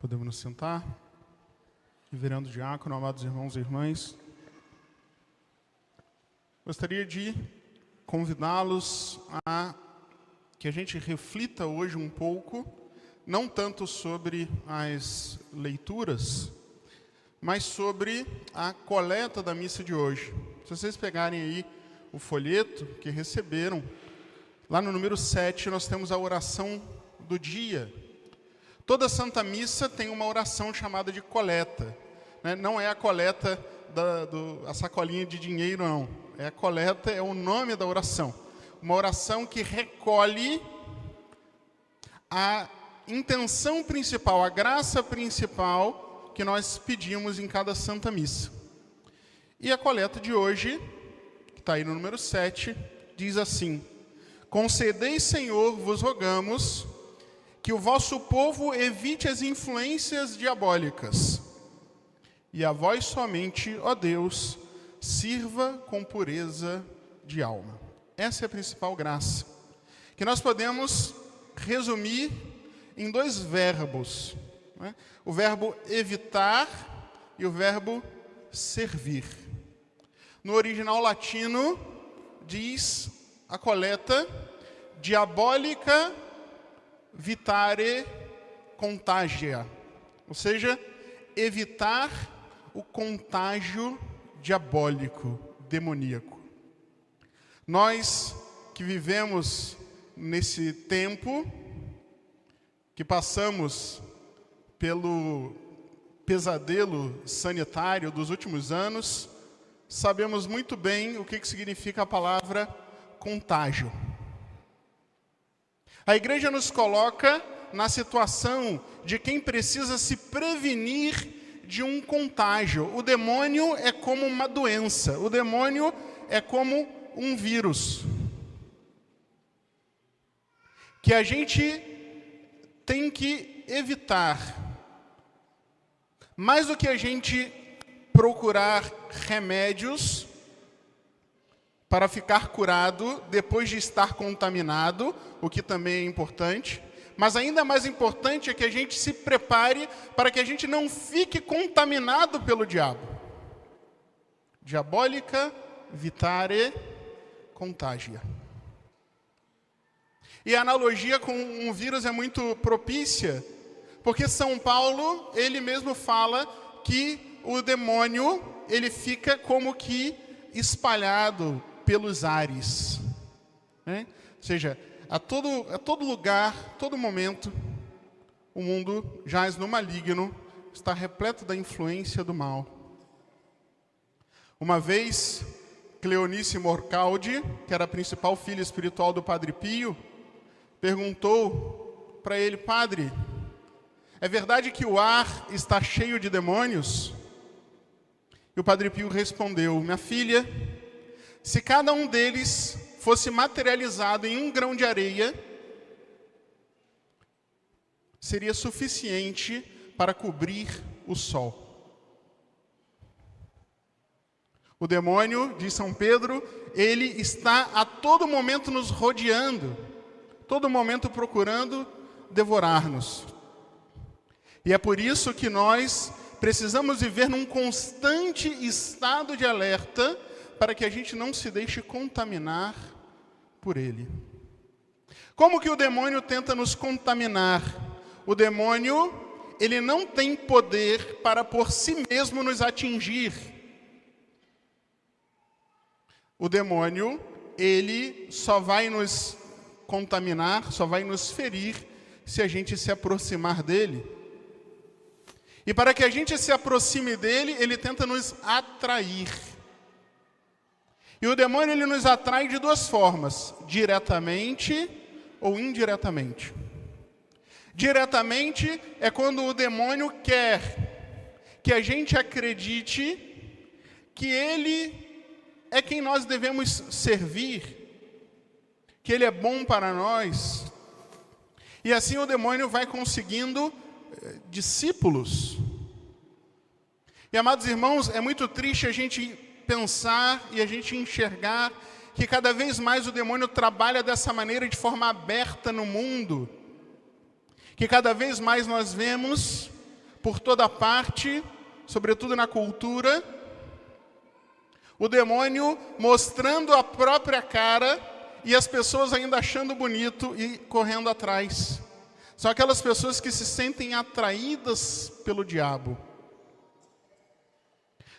Podemos nos sentar. Reverendo Diácono, amados irmãos e irmãs, gostaria de convidá-los a que a gente reflita hoje um pouco, não tanto sobre as leituras, mas sobre a coleta da missa de hoje. Se vocês pegarem aí o folheto que receberam, lá no número 7 nós temos a oração do dia. Toda Santa Missa tem uma oração chamada de coleta, né? Não é a coleta a sacolinha de dinheiro, não. É a coleta, é o nome da oração. Uma oração que recolhe a intenção principal, a graça principal que nós pedimos em cada Santa Missa. E a coleta de hoje, que está aí no número 7, diz assim: concedei, Senhor, vos rogamos, que o vosso povo evite as influências diabólicas, e a vós somente, ó Deus, sirva com pureza de alma. Essa é a principal graça, que nós podemos resumir em dois verbos, né? O verbo evitar e o verbo servir. No original latino, diz a coleta diabólica vitare contagia, ou seja, evitar o contágio diabólico, demoníaco. Nós que vivemos nesse tempo, que passamos pelo pesadelo sanitário dos últimos anos, sabemos muito bem o que significa a palavra contágio. A igreja nos coloca na situação de quem precisa se prevenir de um contágio. O demônio é como uma doença, o demônio é como um vírus, que a gente tem que evitar. Mais do que a gente procurar remédios para ficar curado depois de estar contaminado, o que também é importante, mas ainda mais importante é que a gente se prepare para que a gente não fique contaminado pelo diabo. Diabólica vitare contagia. E a analogia com um vírus é muito propícia, porque São Paulo, ele mesmo fala que o demônio, ele fica como que espalhado pelos ares, né? Ou seja, a todo lugar, todo momento, o mundo jaz no maligno, está repleto da influência do mal. Uma vez, Cleonice Morcaldi, que era a principal filha espiritual do Padre Pio, perguntou para ele: padre, é verdade que o ar está cheio de demônios? E o Padre Pio respondeu: minha filha, se cada um deles fosse materializado em um grão de areia, seria suficiente para cobrir o sol. O demônio, diz São Pedro, ele está a todo momento nos rodeando, todo momento procurando devorar-nos. E é por isso que nós precisamos viver num constante estado de alerta para que a gente não se deixe contaminar por ele. Como que o demônio tenta nos contaminar? O demônio, ele não tem poder para por si mesmo nos atingir. O demônio, ele só vai nos contaminar, só vai nos ferir se a gente se aproximar dele. E para que a gente se aproxime dele, ele tenta nos atrair. E o demônio, ele nos atrai de duas formas: diretamente ou indiretamente. Diretamente é quando o demônio quer que a gente acredite que ele é quem nós devemos servir, que ele é bom para nós. E assim o demônio vai conseguindo discípulos. E, amados irmãos, é muito triste a gente pensar e a gente enxergar que cada vez mais o demônio trabalha dessa maneira, de forma aberta no mundo. Que cada vez mais nós vemos por toda parte, sobretudo na cultura, o demônio mostrando a própria cara e as pessoas ainda achando bonito e correndo atrás. São aquelas pessoas que se sentem atraídas pelo diabo.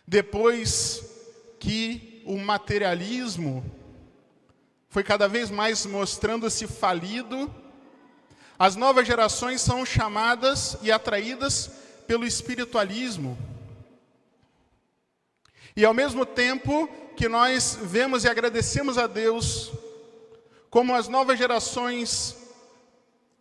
Depois que o materialismo foi cada vez mais mostrando-se falido, as novas gerações são chamadas e atraídas pelo espiritualismo. E ao mesmo tempo que nós vemos e agradecemos a Deus, como as novas gerações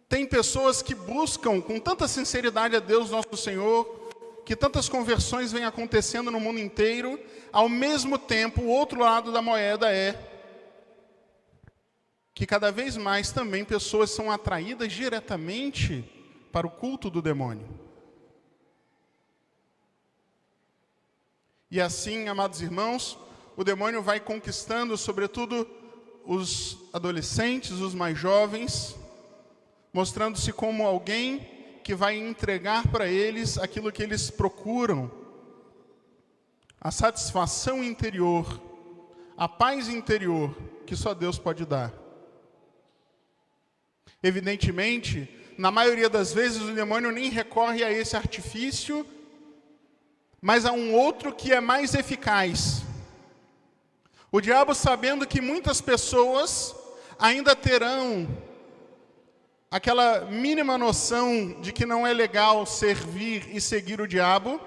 têm pessoas que buscam com tanta sinceridade a Deus nosso Senhor, que tantas conversões vêm acontecendo no mundo inteiro, ao mesmo tempo, o outro lado da moeda é que cada vez mais também pessoas são atraídas diretamente para o culto do demônio. E assim, amados irmãos, o demônio vai conquistando, sobretudo, os adolescentes, os mais jovens, mostrando-se como alguém que vai entregar para eles aquilo que eles procuram, a satisfação interior, a paz interior que só Deus pode dar. Evidentemente, na maioria das vezes o demônio nem recorre a esse artifício, mas a um outro que é mais eficaz. O diabo, sabendo que muitas pessoas ainda terão aquela mínima noção de que não é legal servir e seguir o diabo,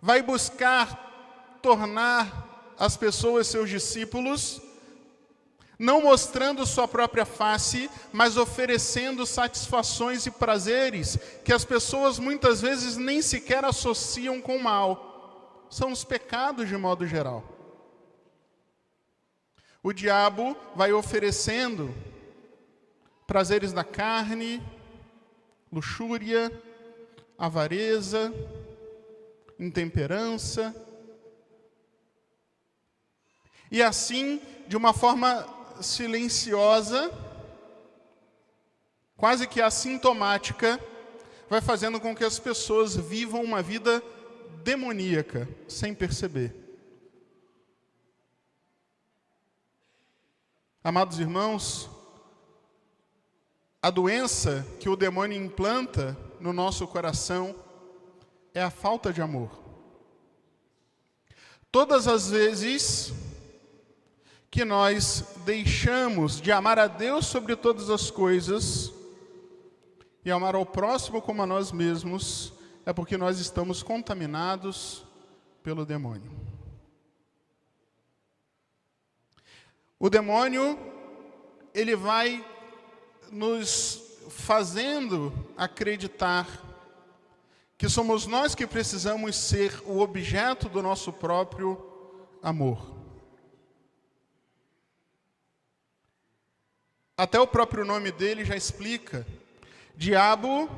vai buscar tornar as pessoas seus discípulos, não mostrando sua própria face, mas oferecendo satisfações e prazeres que as pessoas muitas vezes nem sequer associam com o mal. São os pecados de modo geral. O diabo vai oferecendo prazeres da carne, luxúria, avareza, intemperança. E assim, de uma forma silenciosa, quase que assintomática, vai fazendo com que as pessoas vivam uma vida demoníaca, sem perceber. Amados irmãos, a doença que o demônio implanta no nosso coração é a falta de amor. Todas as vezes que nós deixamos de amar a Deus sobre todas as coisas e amar ao próximo como a nós mesmos, é porque nós estamos contaminados pelo demônio. O demônio, ele vai nos fazendo acreditar que somos nós que precisamos ser o objeto do nosso próprio amor. Até o próprio nome dele já explica. Diabo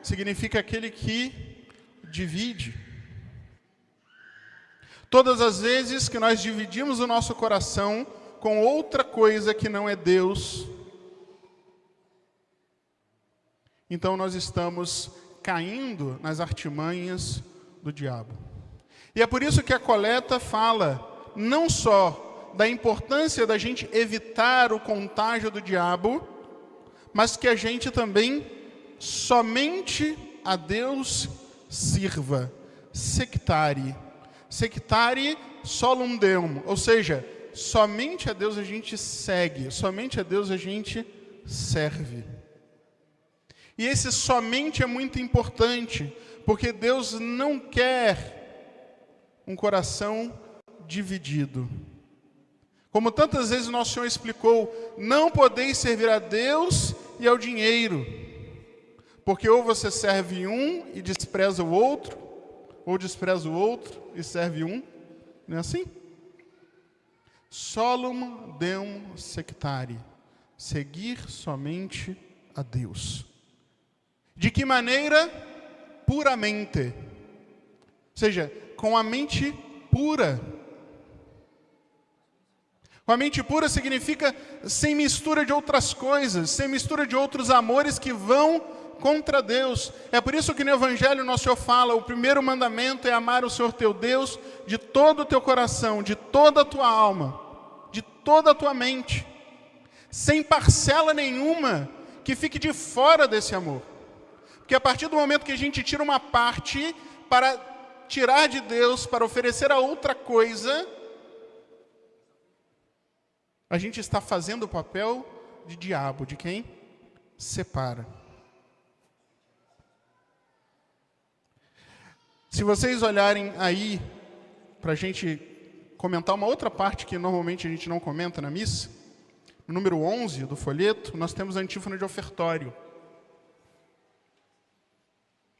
significa aquele que divide. Todas as vezes que nós dividimos o nosso coração com outra coisa que não é Deus, então nós estamos caindo nas artimanhas do diabo. E é por isso que a coleta fala não só da importância da gente evitar o contágio do diabo, mas que a gente também somente a Deus sirva. Sectare. Sectare solum Deum, ou seja, somente a Deus a gente segue, somente a Deus a gente serve. E esse somente é muito importante, porque Deus não quer um coração dividido. Como tantas vezes o nosso Senhor explicou, não podeis servir a Deus e ao dinheiro, porque ou você serve um e despreza o outro, ou despreza o outro e serve um, não é assim? Solum Deum sectare, seguir somente a Deus. De que maneira? Puramente. Ou seja, com a mente pura. Com a mente pura significa sem mistura de outras coisas, sem mistura de outros amores que vão contra Deus. É por isso que no Evangelho nosso Senhor fala, o primeiro mandamento é amar o Senhor teu Deus de todo o teu coração, de toda a tua alma, de toda a tua mente, sem parcela nenhuma que fique de fora desse amor. Porque a partir do momento que a gente tira uma parte para tirar de Deus, para oferecer a outra coisa, a gente está fazendo o papel de diabo, de quem separa. Se vocês olharem aí, para a gente comentar uma outra parte que normalmente a gente não comenta na missa, no número 11 do folheto, nós temos a antífona de ofertório,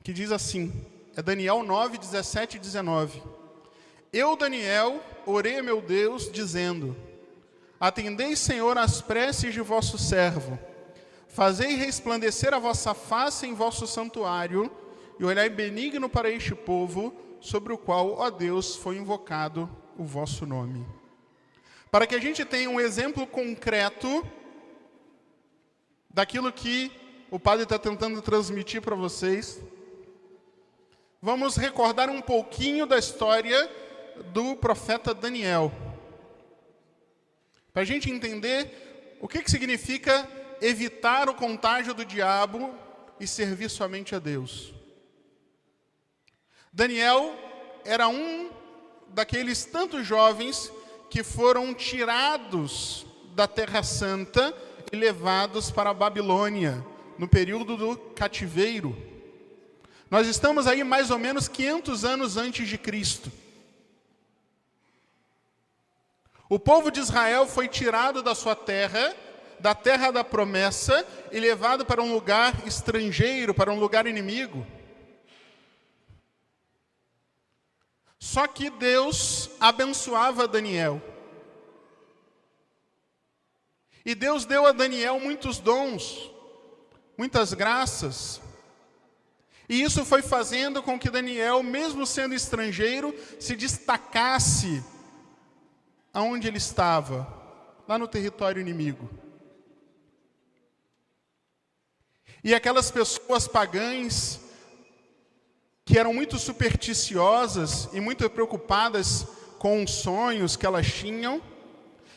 que diz assim, é Daniel 9, 17 e 19. Eu, Daniel, orei a meu Deus, dizendo, atendei, Senhor, às preces de vosso servo, fazei resplandecer a vossa face em vosso santuário, e olhai benigno para este povo, sobre o qual, ó Deus, foi invocado o vosso nome. Para que a gente tenha um exemplo concreto daquilo que o padre está tentando transmitir para vocês, vamos recordar um pouquinho da história do profeta Daniel. Para a gente entender o que significa evitar o contágio do diabo e servir somente a Deus. Daniel era um daqueles tantos jovens que foram tirados da Terra Santa e levados para a Babilônia, no período do cativeiro. Nós estamos aí mais ou menos 500 anos antes de Cristo. O povo de Israel foi tirado da sua terra, da terra da promessa, e levado para um lugar estrangeiro, para um lugar inimigo. Só que Deus abençoava Daniel. E Deus deu a Daniel muitos dons, muitas graças. E isso foi fazendo com que Daniel, mesmo sendo estrangeiro, se destacasse aonde ele estava, lá no território inimigo. E aquelas pessoas pagãs, que eram muito supersticiosas e muito preocupadas com os sonhos que elas tinham,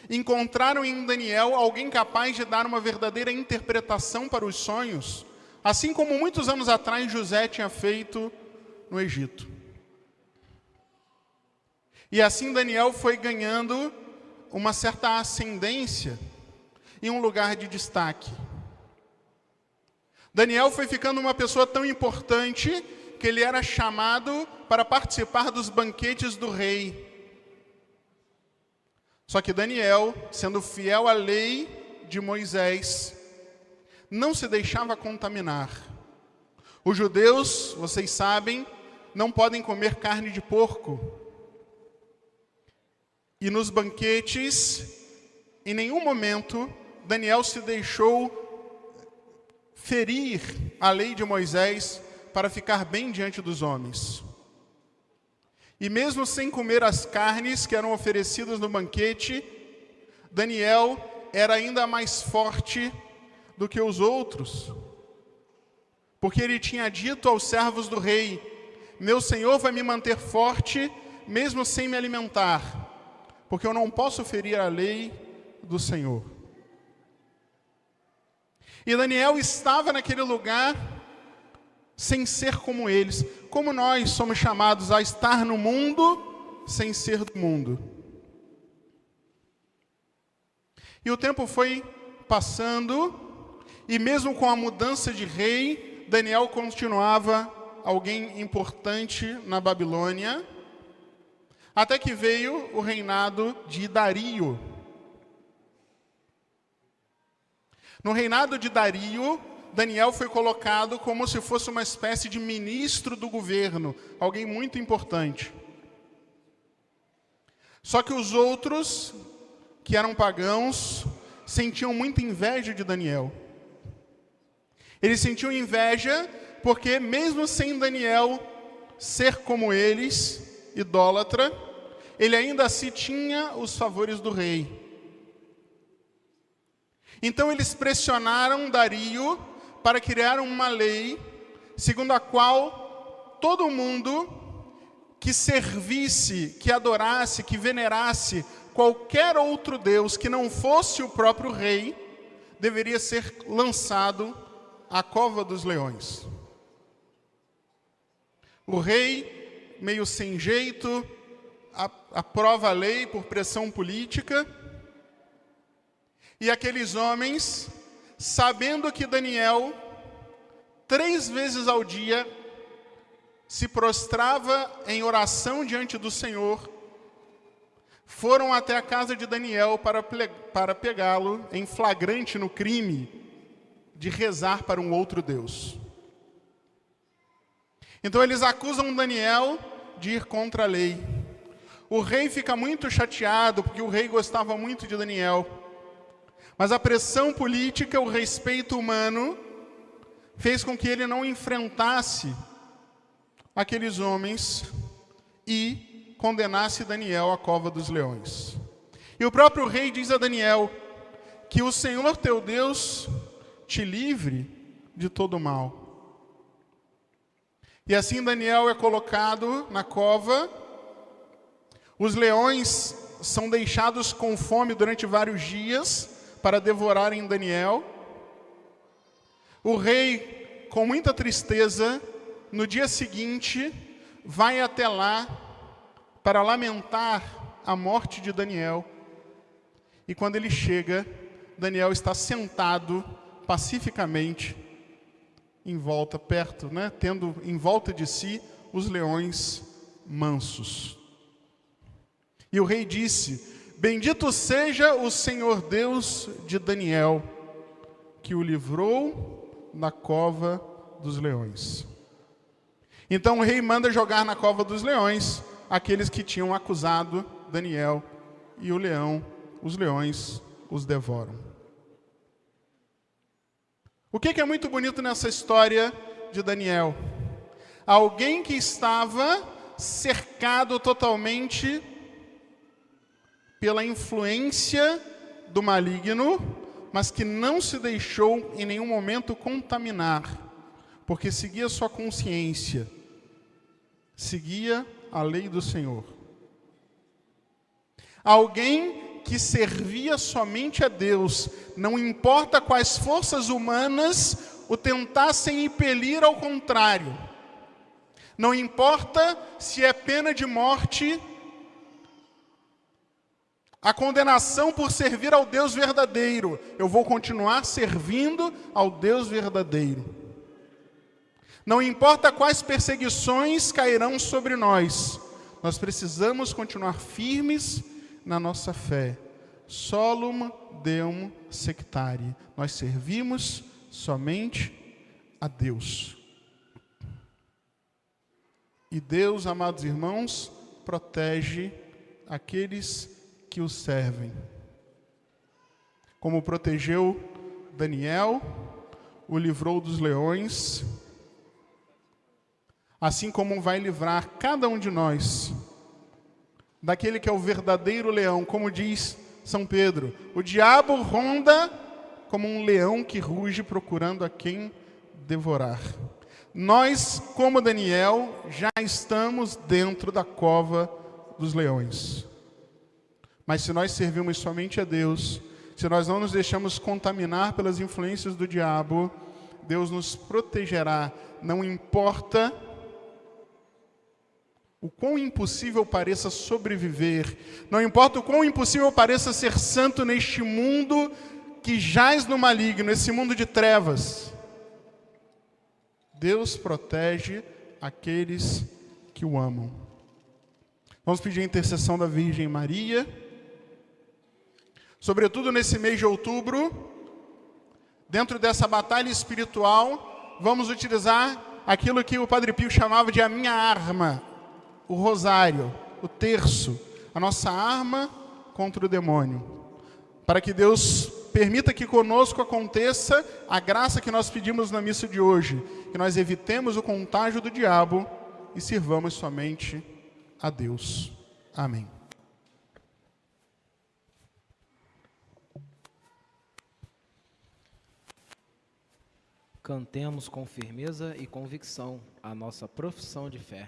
encontraram em Daniel alguém capaz de dar uma verdadeira interpretação para os sonhos, assim como muitos anos atrás José tinha feito no Egito. E assim Daniel foi ganhando uma certa ascendência e um lugar de destaque. Daniel foi ficando uma pessoa tão importante que ele era chamado para participar dos banquetes do rei. Só que Daniel, sendo fiel à lei de Moisés, não se deixava contaminar. Os judeus, vocês sabem, não podem comer carne de porco. E nos banquetes, em nenhum momento, Daniel se deixou ferir a lei de Moisés para ficar bem diante dos homens. E mesmo sem comer as carnes que eram oferecidas no banquete, Daniel era ainda mais forte do que os outros, porque ele tinha dito aos servos do rei, meu senhor vai me manter forte, mesmo sem me alimentar, porque eu não posso ferir a lei do Senhor. E Daniel estava naquele lugar sem ser como eles, como nós somos chamados a estar no mundo sem ser do mundo. E o tempo foi passando, e mesmo com a mudança de rei, Daniel continuava alguém importante na Babilônia, até que veio o reinado de Dario. No reinado de Dario, Daniel foi colocado como se fosse uma espécie de ministro do governo, alguém muito importante. Só que os outros, que eram pagãos, sentiam muita inveja de Daniel. Eles sentiam inveja porque, mesmo sem Daniel ser como eles, idólatra, ele ainda assim tinha os favores do rei. Então eles pressionaram Dario para criar uma lei segundo a qual todo mundo que servisse, que adorasse, que venerasse qualquer outro Deus que não fosse o próprio rei, deveria ser lançado à cova dos leões. O rei, meio sem jeito, aprova a lei por pressão política, e aqueles homens, sabendo que Daniel, 3 vezes ao dia, se prostrava em oração diante do Senhor, foram até a casa de Daniel para pegá-lo em flagrante no crime de rezar para um outro Deus. Então eles acusam Daniel de ir contra a lei. O rei fica muito chateado, porque o rei gostava muito de Daniel. Mas a pressão política, o respeito humano, fez com que ele não enfrentasse aqueles homens e condenasse Daniel à cova dos leões. E o próprio rei diz a Daniel que o Senhor teu Deus te livre de todo mal. E assim Daniel é colocado na cova. Os leões são deixados com fome durante vários dias para devorarem Daniel. O rei, com muita tristeza, no dia seguinte, vai até lá para lamentar a morte de Daniel. E quando ele chega, Daniel está sentado pacificamente em volta, perto, tendo em volta de si os leões mansos. E o rei disse: bendito seja o Senhor Deus de Daniel, que o livrou da cova dos leões. Então o rei manda jogar na cova dos leões aqueles que tinham acusado Daniel, e os leões os devoram. O que é muito bonito nessa história de Daniel? Alguém que estava cercado totalmente pela influência do maligno, mas que não se deixou em nenhum momento contaminar, porque seguia sua consciência, seguia a lei do Senhor. Alguém que servia somente a Deus, não importa quais forças humanas o tentassem impelir ao contrário. Não importa se é pena de morte, a condenação por servir ao Deus verdadeiro. Eu vou continuar servindo ao Deus verdadeiro. Não importa quais perseguições cairão sobre nós, nós precisamos continuar firmes na nossa fé. Solum Deum sectari. Nós servimos somente a Deus. E Deus, amados irmãos, protege aqueles que o servem. Como protegeu Daniel, o livrou dos leões, assim como vai livrar cada um de nós daquele que é o verdadeiro leão. Como diz São Pedro, o diabo ronda como um leão que ruge procurando a quem devorar. Nós, como Daniel, já estamos dentro da cova dos leões. Mas se nós servimos somente a Deus, se nós não nos deixamos contaminar pelas influências do diabo, Deus nos protegerá. Não importa o quão impossível pareça sobreviver, não importa o quão impossível pareça ser santo neste mundo que jaz no maligno, esse mundo de trevas, Deus protege aqueles que o amam. Vamos pedir a intercessão da Virgem Maria, sobretudo nesse mês de outubro, dentro dessa batalha espiritual. Vamos utilizar aquilo que o Padre Pio chamava de a minha arma, o rosário, o terço, a nossa arma contra o demônio. Para que Deus permita que conosco aconteça a graça que nós pedimos na missa de hoje, que nós evitemos o contágio do diabo e sirvamos somente a Deus. Amém. Cantemos com firmeza e convicção a nossa profissão de fé.